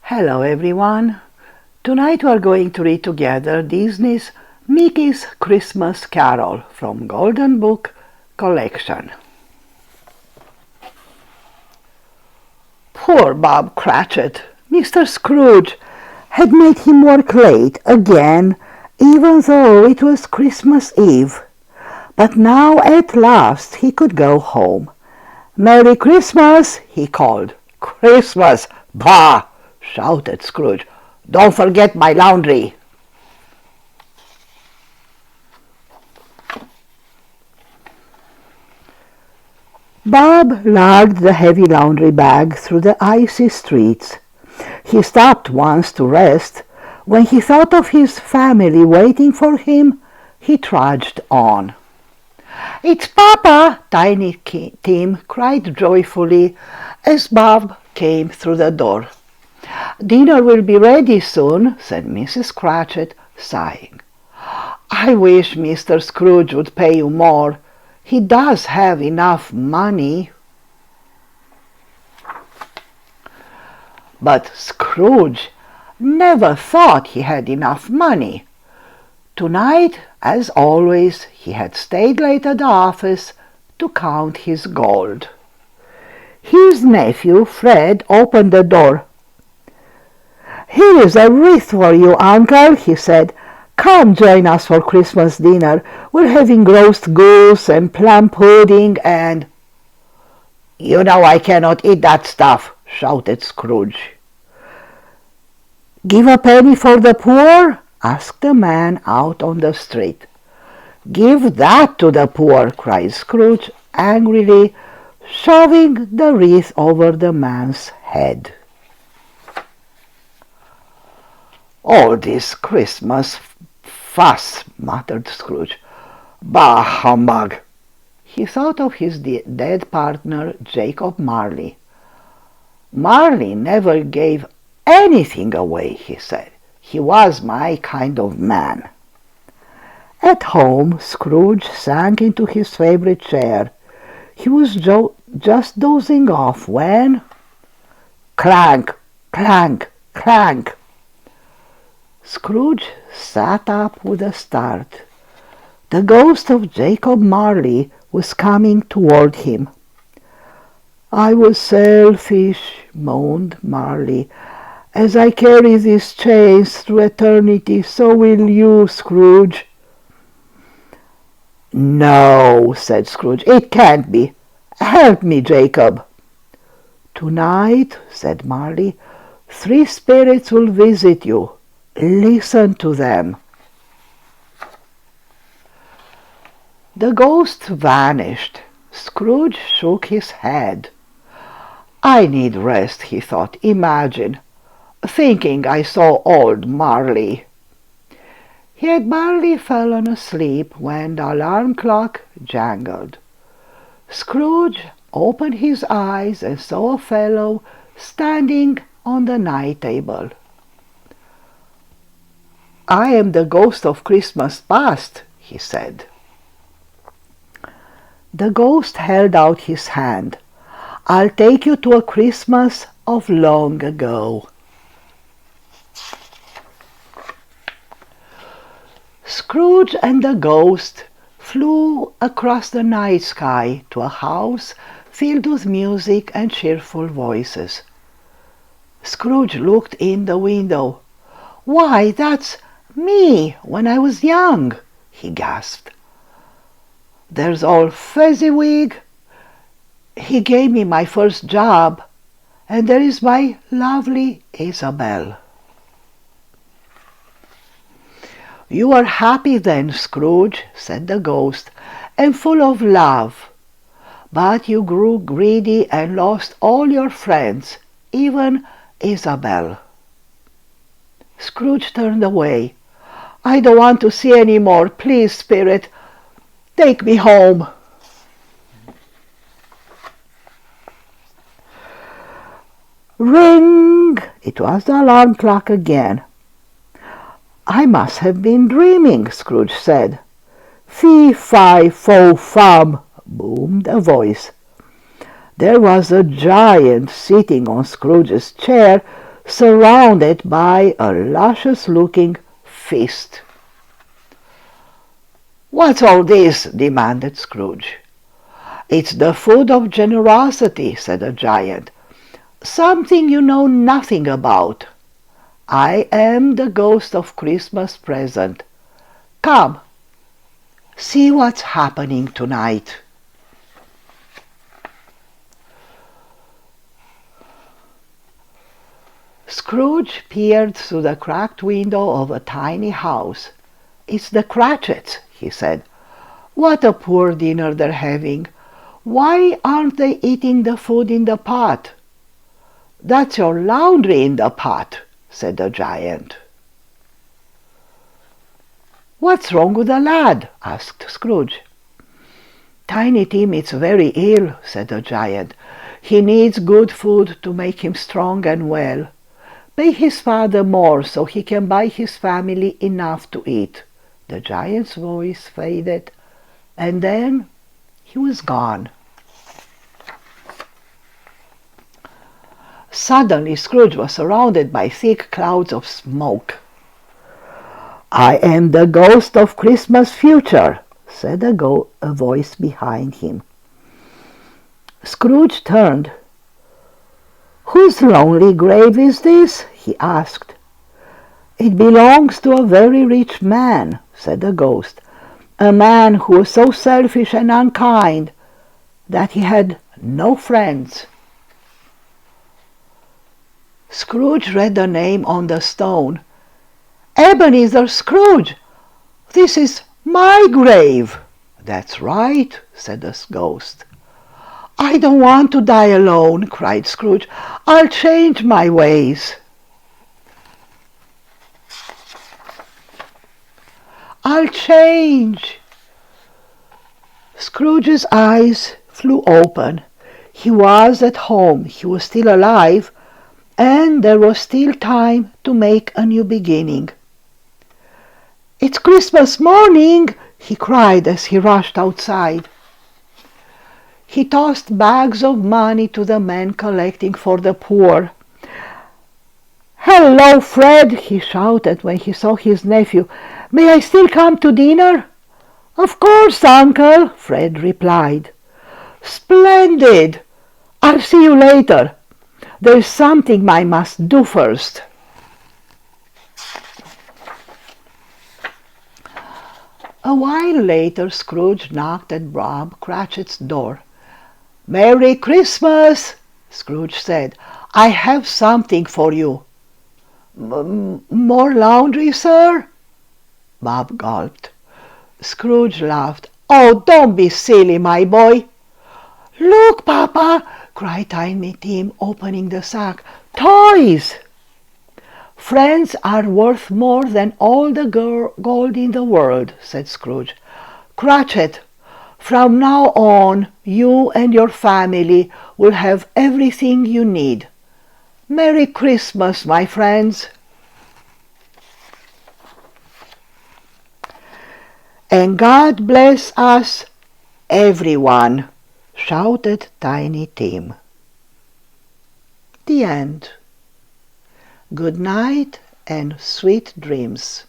Hello everyone. Tonight we are going to read together Disney's Mickey's Christmas Carol from Golden Book collection. Poor Bob Cratchit. Mr. Scrooge had made him work late again, even though it was Christmas Eve. But now at last he could go home. "Merry Christmas!" he called. "Christmas! Bah!" shouted Scrooge. "Don't forget my laundry." Bob lugged the heavy laundry bag through the icy streets. He stopped once to rest. When he thought of his family waiting for him, he trudged on. "It's Papa!" Tiny Tim cried joyfully as Bob came through the door. "Dinner will be ready soon," said Mrs. Cratchit, sighing. "I wish Mr. Scrooge would pay you more. He does have enough money." But Scrooge never thought he had enough money. Tonight, as always, he had stayed late at the office to count his gold. His nephew, Fred, opened the door. "Here is a wreath for you, Uncle," he said. "Come join us for Christmas dinner. We're having roast goose and plum pudding and—" "You know I cannot eat that stuff," shouted Scrooge. "Give a penny for the poor?" asked the man out on the street. "Give that to the poor!" cried Scrooge angrily, shoving the wreath over the man's head. "All this Christmas fuss," muttered Scrooge. "Bah, humbug!" He thought of his dead partner, Jacob Marley. "Marley never gave anything away," he said. "He was my kind of man." At home, Scrooge sank into his favorite chair. He was just dozing off when— clank, clank, clank! Scrooge sat up with a start. The ghost of Jacob Marley was coming toward him. "I was selfish," moaned Marley. "As I carry these chains through eternity, so will you, Scrooge." "No," said Scrooge, "it can't be. Help me, Jacob." "Tonight," said Marley, "3 spirits will visit you. Listen to them." The ghost vanished. Scrooge shook his head. "I need rest," he thought. "Imagine thinking I saw old Marley." He had barely fallen asleep when the alarm clock jangled. Scrooge opened his eyes and saw a fellow standing on the night table. "I am the ghost of Christmas past," he said. The ghost held out his hand. "I'll take you to a Christmas of long ago." Scrooge and the ghost flew across the night sky to a house filled with music and cheerful voices. Scrooge looked in the window. "Why, that's me when I was young," he gasped. "There's old Fezziwig. He gave me my first job. And there is my lovely Isabel." "You are happy then, Scrooge," said the ghost, "and full of love. But you grew greedy and lost all your friends, even Isabel." Scrooge turned away. "I don't want to see any more. Please, spirit, take me home." Ring! It was the alarm clock again. "I must have been dreaming," Scrooge said. "Fee-fi-fo-fum," boomed a voice. There was a giant sitting on Scrooge's chair, surrounded by a luscious-looking feast. "What's all this?" demanded Scrooge. "It's the food of generosity," said the giant. "Something you know nothing about. I am the ghost of Christmas present. Come, see what's happening tonight." Scrooge peered through the cracked window of a tiny house. "It's the Cratchits," he said. "What a poor dinner they're having. Why aren't they eating the food in the pot?" "That's your laundry in the pot," said the giant. "What's wrong with the lad?" asked Scrooge. "Tiny Tim is very ill," said the giant. "He needs good food to make him strong and well. Pay his father more so he can buy his family enough to eat." The giant's voice faded, and then he was gone. Suddenly Scrooge was surrounded by thick clouds of smoke. "I am the ghost of Christmas future," said a voice behind him. Scrooge turned. "Whose lonely grave is this?" he asked. "It belongs to a very rich man," said the ghost. "A man who was so selfish and unkind that he had no friends." Scrooge read the name on the stone. "Ebenezer Scrooge! This is my grave." "That's right," said the ghost. "I don't want to die alone," cried Scrooge. "I'll change my ways." "I'll change." Scrooge's eyes flew open. He was at home. He was still alive, and there was still time to make a new beginning. "It's Christmas morning!" he cried as he rushed outside. He tossed bags of money to the men collecting for the poor. "Hello, Fred!" he shouted when he saw his nephew. "May I still come to dinner?" "Of course, Uncle," Fred replied. "Splendid! I'll see you later. There's something I must do first." A while later Scrooge knocked at Bob Cratchit's door. "Merry Christmas!" Scrooge said. "I have something for you." "More laundry, sir?" Bob gulped. Scrooge laughed. "Oh, don't be silly, my boy." "Look, Papa!" cried Tiny Tim, opening the sack. "Toys!" "Friends are worth more than all the gold in the world," said Scrooge. "Cratchit, from now on you and your family will have everything you need. Merry Christmas, my friends." "And God bless us, everyone," shouted Tiny Tim. The end. Good night and sweet dreams.